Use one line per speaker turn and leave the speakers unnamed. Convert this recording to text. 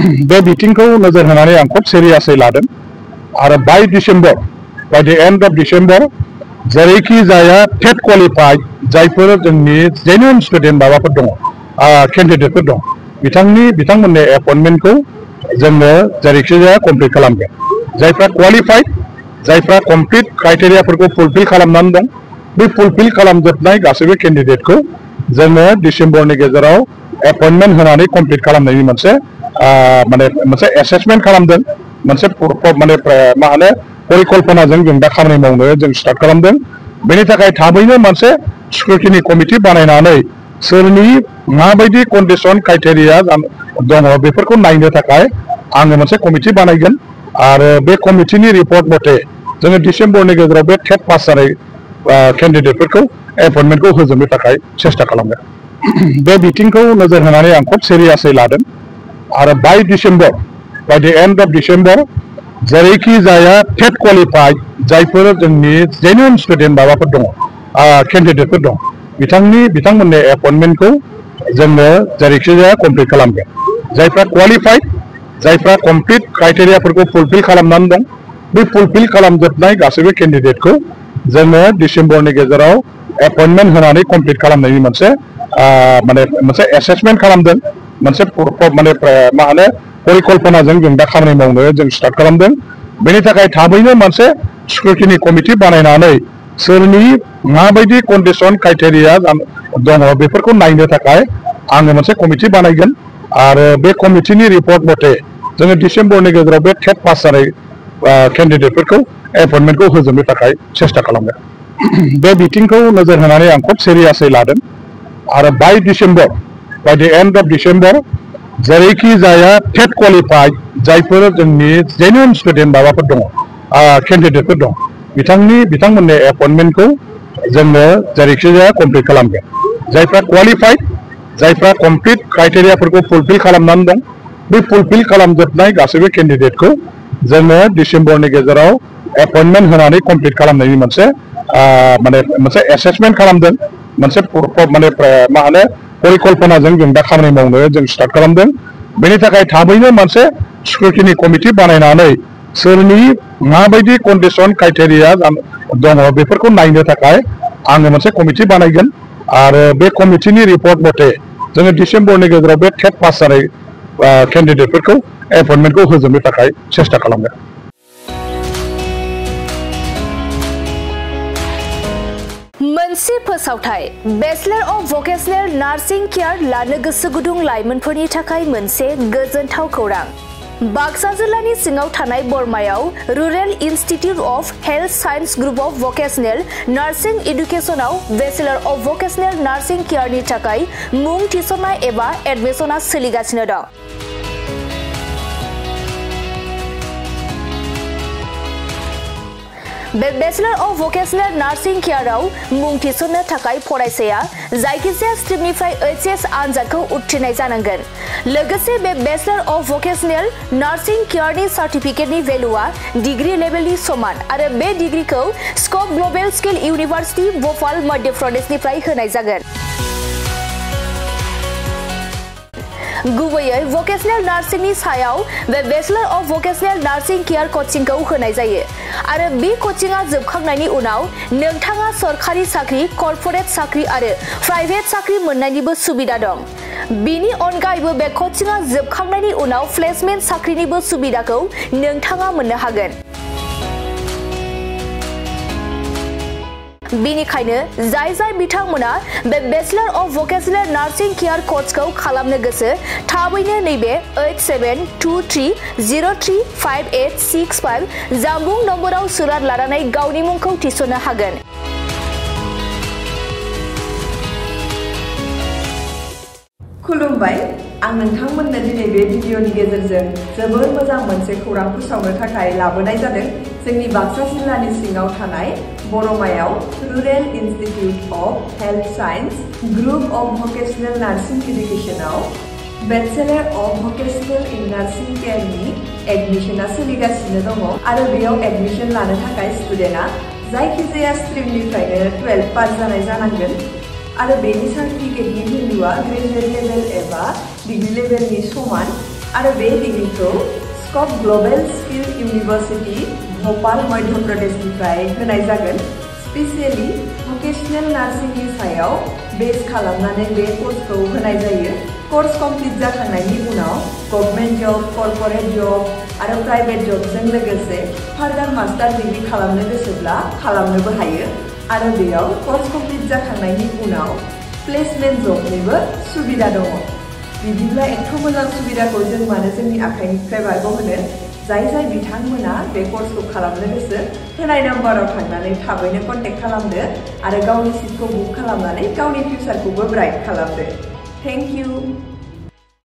बे बिथिंखौ नोजोर होनानै आं खोब सिरियासै लादों आरो by December by the end of December जेरैखि जाया टेट क्वालिफाइड जायफोर जोंनि जेन्युइन स्टुडेन्ट माबाफोर दङ केन्डिडेटफोर दं बिथांमोननि एपइन्टमेन्टखौ जोङो जेरैखि जाया कमप्लिट खालामगोन जायफ्रा क्वालिफाइड जायफ्रा कमप्लिट क्राइटेरियाफोरखौ फुलफिल खालामनानै दं बे फुलफिल खालामजोबनाय गासैबो केन्डिडेटखौ जोङो डिसेम्बरनि गेजेराव एपइन्टमेन्ट होनानै कमप्लिट खालामनायनि मोनसे एसेसमेन्ट खालामदों मोनसे माने मा होनो परिकल्पनाजों जों दा खामानि मावनो जों स्टार्ट खालामदों बेनि थाखाय थाबैनो मोनसे स्क्रुटिनि कमिटि बानायनानै सोरनि माबायदि कन्डिशन क्राइटेरिया दङ बेफोरखौ नायनो थाखाय आङो मोनसे कमिटि बानायगोन आरो बे कमिटिनि रिपर्ट मथे जोङो डिसेम्बरनि गेजेराव बे टेट पास जानाय केन्डिडेटफोरखौ एपइन्टमेन्टखौ होजोबनो थाखाय सेस्था खालामगोन बे बिथिंखौ नोजोर होनानै आं खोब सिरियासै लादों आरो by December by the end of December जेरैखि जाया टेट क्वालिफाइड जायफोर जोंनि जेन्युइन स्टुडेन्ट माबाफोर दङ केन्डिडेटफोर दं बिथांमोननि एपइन्टमेन्टखौ जोङो जेरैखि जाया कमप्लिट खालामगोन जायफ्रा क्वालिफाइड जायफ्रा कमप्लिट क्राइटेरियाफोरखौ फुलफिल खालामनानै दं बे फुलफिल खालामजोबनाय गासैबो केन्डिडेटखौ जोङो डिसेम्बरनि गेजेराव एपइन्टमेन्ट होनानै कमप्लिट खालामनायनि मोनसे एसेसमेन्ट खालामदों मोनसे माने मा होनो परिकल्पनाजों जों दा खामानि मावनो जों स्टार्ट खालामदों बेनि थाखाय थाबैनो मोनसे स्क्रुटिनि कमिटि बानायनानै सोरनि माबायदि कन्डिशन क्राइटेरिया दङ बेफोरखौ नायनो थाखाय आङो मोनसे कमिटि बानायगोन आरो बे कमिटिनि रिपर्ट मथे जोङो डिसेम्बरनि गेजेराव बे टेट पास जानाय केन्डिडेटफोरखौ एपइन्टमेन्टखौ होजोबनो थाखाय सेस्था खालामगोन बे बिथिंखौ नोजोर होनानै आं खोब सिरियासै लादों आरो by December by the end of December जेरैखि जाया टेट क्वालिफाइड जायफोर जोंनि जेन्युइन स्टुडेन्ट माबाफोर दङ केन्डिडेटफोर दं बिथांमोननि एपइन्टमेन्टखौ जोङो जेरैखि जाया कमप्लिट खालामगोन जायफ्रा क्वालिफाइड जायफ्रा कमप्लिट क्राइटेरियाफोरखौ फुलफिल खालामनानै दं बे फुलफिल खालामजोबनाय गासैबो केन्डिडेटखौ जोङो डिसेम्बरनि गेजेराव एपइन्टमेन्ट होनानै कमप्लिट खालामनायनि मोनसे एसेसमेन्ट खालामदों मोनसे माने मा होनो परिकल्पनाजों जों दा खामानि मावनो जों स्टार्ट खालामदों बेनि थाखाय थाबैनो मोनसे स्क्रुटिनि कमिटि बानायनानै सोरनि माबायदि कन्डिशन क्राइटेरिया दङ बेफोरखौ नायनो थाखाय आङो मोनसे कमिटि बानायगोन आरो बे कमिटिनि रिपर्ट मथे जोङो डिसेम्बरनि गेजेराव बे टेट पास जानाय केन्डिडेटफोरखौ एपइन्टमेन्टखौ होजोबनो थाखाय सेस्था खालामगोन
मोनसे फोसावथाय bachelor of vocational nursing care लानो गोसो गुदुं लाइमोनफोरनि थाखाय मोनसे गोजोनथाव खौरां बाक्सा जिल्लानि सिङाव थानाय बरमायाव rural institute of health science group of vocational nursing एडुकेशनाव बेचलर अफ भकेशनेल नार्सिं केयारनि थाखाय मुं थिसननाय एबा एडमिशना सोलिगासिनो दं बे बेचलर अफ भकेशनेल नार्सिं केयाराव मुं थिसननो थाखाय फरायसाया जायखिजाया स्ट्रिमनिफ्राय एचएस आनजादखौ उथ्रिनाय जानांगोन लोगोसे बे bachelor of vocational nursing केयारनि सार्टिफिकेटनि भेलुआ degree लेभेलनि समान आरो बे डिग्रीखौ स्कप ग्लोबल स्किल इउनिभार्सिटी भोपाल मध्य प्रदेशनिफ्राय होनाय जागोन गुबैयै भकेशनेल नार्सिंनि सायाव बे bachelor of vocational nursing care कोचिंखौ होनाय जायो आरो बे कोचिंआ जोबखांनायनि उनाव नोंथाङा सरकारि साख्रि कर्परेट साख्रि आरो प्राइभेट साख्रि मोननायनिबो सुबिदा दं बेनि अनगायैबो बे कोचिंआ जोबखांनायनि उनाव प्लेसमेन्ट साख्रिनिबो सुबिदाखौ नोंथाङा मोननो हागोन बेनिखायनो जाय बिथांमोना बे bachelor of vocational nursing care कोर्सखौ खालामनो गोसो थाबैनो नैबे 8723035865 जानबुं नम्बराव सुलाद लानानै गावनि मुंखौ थिसननो हागोन
खुलुमबाय आं नोंथांमोननो दिनै बे भिडिअनि गेजेरजों जोबोर मोजां मोनसे खौरां फोसावनो थाखाय लाबोनाय जादों जोंनि बाक्सा जिल्लानि सिङाव थानाय बरमायाव rural institute of health science group of vocational nursing एडुकेशनाव bachelor of vocational in nursing केयारनि एडमिशना सोलिगासिनो दङ आरो बेयाव एडमिशन लानो थाखाय स्टुडेन्टआ जायखिजाया स्ट्रिमनिफ्रायनो 12 पास जानाय जानांगोन आरो बेनि सार्टिफिकेटनि भेलुआ ग्रेजुएट लेभेल एबा डिग्री लेभेलनि समान आरो बे डिग्रीखौ स्कप ग्लबेल स्किल इउनिभार्सिटी भोपाल मध्य प्रदेशनिफ्राय होनाय जागोन। स्पेसियली भकेशनेल नार्सिंनि सायाव बेस खालामनानै बे कर्सखौ होनाय जायो। कर्स कमप्लिट जाखांनायनि उनाव गभर्नमेन्ट जब, कर्परेट जब आरो प्राइवेट जबजों लोगोसे फार्दार मास्टार डिग्री खालामनो गोसोब्ला खालामनोबो हायो आरो बेयाव कर्स कमप्लिट जाखांनायनि उनाव प्लेसमेन्ट जबनिबो सुबिदा दङ। बिदिब्ला एथ' मोजां सुबिदाखौ जों मानो जोंनि आखाइनिफ्राय बारग'होनो? जाय बिथांमोना बे कर्सखौ खालामनो गोसो होनाय नाम्बाराव थांनानै थाबैनो कन्टेक्ट खालामदो आरो गावनि सिटखौ बुक खालामनानै गावनि फिउचारखौबो ब्राइट खालामदो। Thank you.